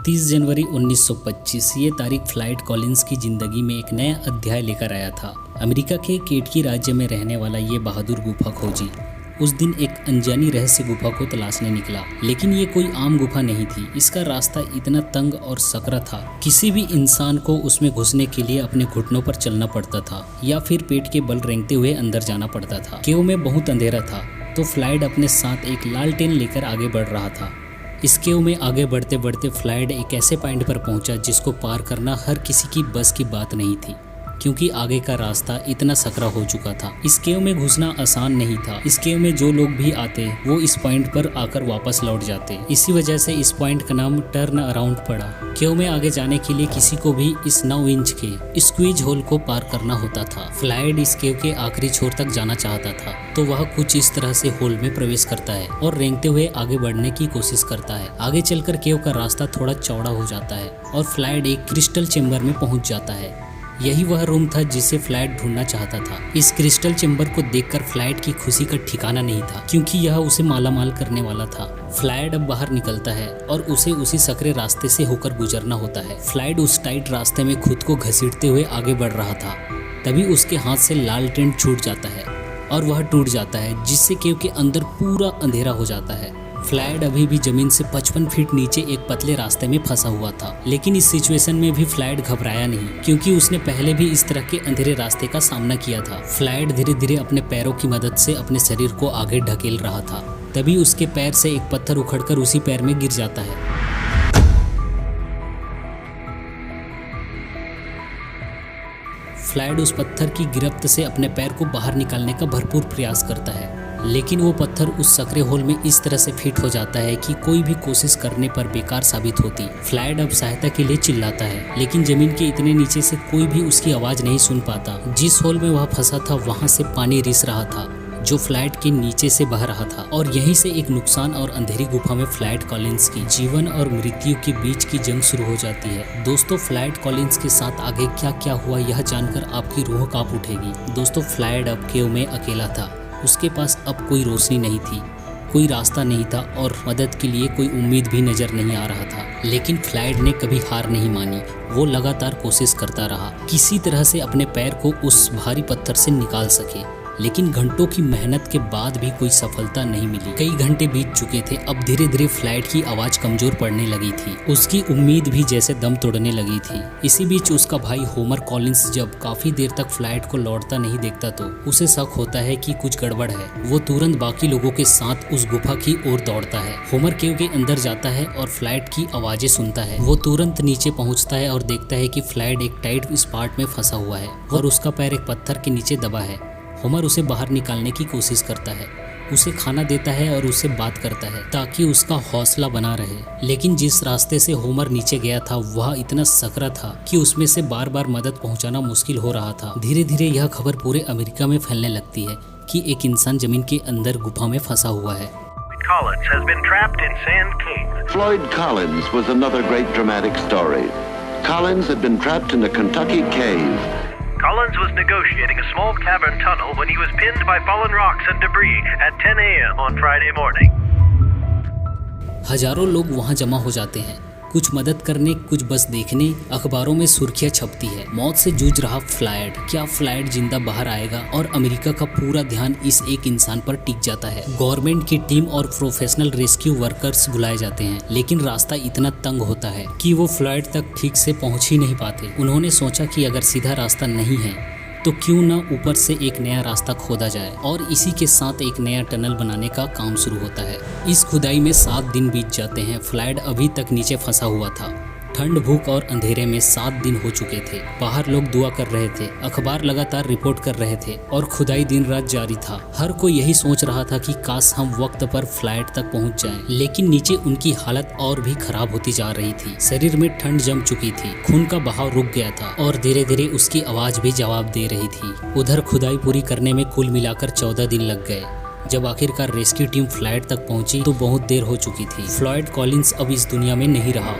30 जनवरी 1925 ये तारीख flight Collins की जिंदगी में एक नया अध्याय लेकर आया था। अमेरिका के केंटकी राज्य में रहने वाला ये बहादुर गुफा खोजी उस दिन एक अनजानी रहस्य गुफा को तलाशने निकला। लेकिन ये कोई आम गुफा नहीं थी। इसका रास्ता इतना तंग और सकरा था, किसी भी इंसान को उसमें घुसने के लिए अपने घुटनों पर चलना पड़ता था या फिर पेट के बल रेंगते हुए अंदर जाना पड़ता था। केव में बहुत अंधेरा था, तो फ्लाइट अपने साथ एक लालटेन लेकर आगे बढ़ रहा था। इस केव में आगे बढ़ते बढ़ते फ्लाइट एक ऐसे पॉइंट पर पहुंचा जिसको पार करना हर किसी की बस की बात नहीं थी, क्योंकि आगे का रास्ता इतना सकरा हो चुका था। इस केव में घुसना आसान नहीं था। इस केव में जो लोग भी आते वो इस पॉइंट पर आकर वापस लौट जाते। इसी वजह से इस पॉइंट का नाम टर्न अराउंड पड़ा। केव में आगे जाने के लिए किसी को भी इस 9 इंच के स्क्वीज होल को पार करना होता था। फ्लाइट इस केव के आखिरी छोर तक जाना चाहता था, तो वह कुछ इस तरह से होल में प्रवेश करता है और रेंगते हुए आगे बढ़ने की कोशिश करता है। आगे चलकर केव का रास्ता थोड़ा चौड़ा हो जाता है और फ्लाइट एक क्रिस्टल चेम्बर में पहुंच जाता है। यही वह रूम था जिसे फ्लाइट ढूंढना चाहता था। इस क्रिस्टल चेम्बर को देखकर फ्लाइट की खुशी का ठिकाना नहीं था, क्योंकि यह उसे मालामाल करने वाला था। फ्लाइट अब बाहर निकलता है और उसे उसी सकरे रास्ते से होकर गुजरना होता है। फ्लाइट उस टाइट रास्ते में खुद को घसीटते हुए आगे बढ़ रहा था। तभी उसके हाथ से लाल टेंट छूट जाता है और वह टूट जाता है, जिससे केव के अंदर पूरा अंधेरा हो जाता है। फ्लाइट अभी भी जमीन से 55 फीट नीचे एक पतले रास्ते में फंसा हुआ था। लेकिन इस सिचुएशन में भी फ्लाइट घबराया नहीं, क्योंकि उसने पहले भी इस तरह के अंधेरे रास्ते का सामना किया था। फ्लाइट धीरे धीरे अपने पैरों की मदद से अपने शरीर को आगे ढकेल रहा था। तभी उसके पैर से एक पत्थर उखड़कर उसी पैर में गिर जाता है। फ्लाइट उस पत्थर की गिरफ्त से अपने पैर को बाहर निकालने का भरपूर प्रयास करता है, लेकिन वो पत्थर उस सकरे होल में इस तरह से फिट हो जाता है कि कोई भी कोशिश करने पर बेकार साबित होती। फ्लाइट अब सहायता के लिए चिल्लाता है, लेकिन जमीन के इतने नीचे से कोई भी उसकी आवाज नहीं सुन पाता। जिस होल में वह फंसा था वहां से पानी रिस रहा था, जो फ्लाइट के नीचे से बह रहा था। और यहीं से एक नुकसान और अंधेरी गुफा में फ्लाइट कॉलिंस की जीवन और मृत्यु के बीच की जंग शुरू हो जाती है। दोस्तों, फ्लाइट कॉलिंस के साथ आगे क्या क्या हुआ यह जानकर आपकी रूह कांप उठेगी। दोस्तों, फ्लाइट अब केव में अकेला था। उसके पास अब कोई रोशनी नहीं थी, कोई रास्ता नहीं था और मदद के लिए कोई उम्मीद भी नजर नहीं आ रहा था। लेकिन फ्लाइट ने कभी हार नहीं मानी। वो लगातार कोशिश करता रहा, किसी तरह से अपने पैर को उस भारी पत्थर से निकाल सके। लेकिन घंटों की मेहनत के बाद भी कोई सफलता नहीं मिली। कई घंटे बीत चुके थे। अब धीरे धीरे फ्लाइट की आवाज कमजोर पड़ने लगी थी। उसकी उम्मीद भी जैसे दम तोड़ने लगी थी। इसी बीच उसका भाई होमर कॉलिंस जब काफी देर तक फ्लाइट को लौटता नहीं देखता तो उसे शक होता है कि कुछ गड़बड़ है। वो तुरंत बाकी लोगों के साथ उस गुफा की ओर दौड़ता है। होमर केव के अंदर जाता है और फ्लाइट की आवाजें सुनता है। वो तुरंत नीचे पहुंचता है और देखता है कि फ्लाइट एक टाइट स्पॉट में फंसा हुआ है और उसका पैर एक पत्थर के नीचे दबा है। होमर उसे बाहर निकालने की कोशिश करता है, उसे खाना देता है और उससे बात करता है ताकि उसका हौसला बना रहे। लेकिन जिस रास्ते से होमर नीचे गया था वह इतना सकरा था कि उसमें से बार बार मदद पहुंचाना मुश्किल हो रहा था। धीरे धीरे यह खबर पूरे अमेरिका में फैलने लगती है कि एक इंसान जमीन के अंदर गुफा में फंसा हुआ है। Collins has been trapped in Sand Kings. Floyd Collins was another great dramatic story. Collins had been trapped in a Kentucky cave. Collins was negotiating a small cavern tunnel when he was pinned by fallen rocks and debris at 10 a.m. on Friday morning. हजारों लोग वहां जमा हो जाते हैं, कुछ मदद करने, कुछ बस देखने। अखबारों में सुर्खियां छपती है, मौत से जूझ रहा फ्लाइट। क्या फ्लाइट जिंदा बाहर आएगा? और अमेरिका का पूरा ध्यान इस एक इंसान पर टिक जाता है। गवर्नमेंट की टीम और प्रोफेशनल रेस्क्यू वर्कर्स बुलाए जाते हैं, लेकिन रास्ता इतना तंग होता है कि वो फ्लाइट तक ठीक से पहुंच ही नहीं पाते। उन्होंने सोचा कि अगर सीधा रास्ता नहीं है तो क्यों ना ऊपर से एक नया रास्ता खोदा जाए, और इसी के साथ एक नया टनल बनाने का काम शुरू होता है। इस खुदाई में 7 दिन बीत जाते हैं। फ्लाइट अभी तक नीचे फंसा हुआ था। ठंड, भूख और अंधेरे में 7 दिन हो चुके थे। बाहर लोग दुआ कर रहे थे, अखबार लगातार रिपोर्ट कर रहे थे और खुदाई दिन रात जारी था। हर कोई यही सोच रहा था कि काश हम वक्त पर फ्लाइट तक पहुंच जाएं। लेकिन नीचे उनकी हालत और भी खराब होती जा रही थी। शरीर में ठंड जम चुकी थी, खून का बहाव रुक गया था और धीरे धीरे उसकी आवाज भी जवाब दे रही थी। उधर खुदाई पूरी करने में कुल मिलाकर 14 दिन लग गए। जब आखिरकार रेस्क्यू टीम फ्लाइट तक पहुंची तो बहुत देर हो चुकी थी। फ्लॉयड कॉलिंस अब इस दुनिया में नहीं रहा।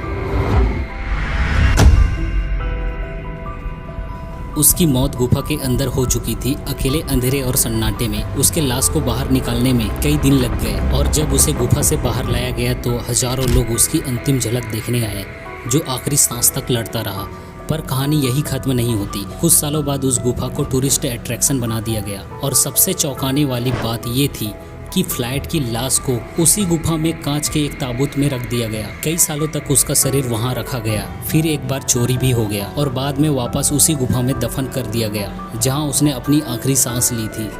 उसकी मौत गुफा के अंदर हो चुकी थी। अकेले अंधेरे और सन्नाटे में उसके लाश को बाहर निकालने में कई दिन लग गए और जब उसे गुफा से बाहर लाया गया तो हजारों लोग उसकी अंतिम झलक देखने आए। जो आखिरी सांस तक लड़ता रहा। पर कहानी यही खत्म नहीं होती। कुछ सालों बाद उस गुफा को टूरिस्ट अट्रैक्शन बना दिया गया और सबसे चौंकाने वाली बात ये थी कि फ्लाइट की लाश को उसी गुफा में कांच के एक ताबूत में रख दिया गया। कई सालों तक उसका शरीर वहां रखा गया, फिर एक बार चोरी भी हो गया और बाद में वापस उसी गुफा में दफन कर दिया गया जहां उसने अपनी आखिरी सांस ली थी।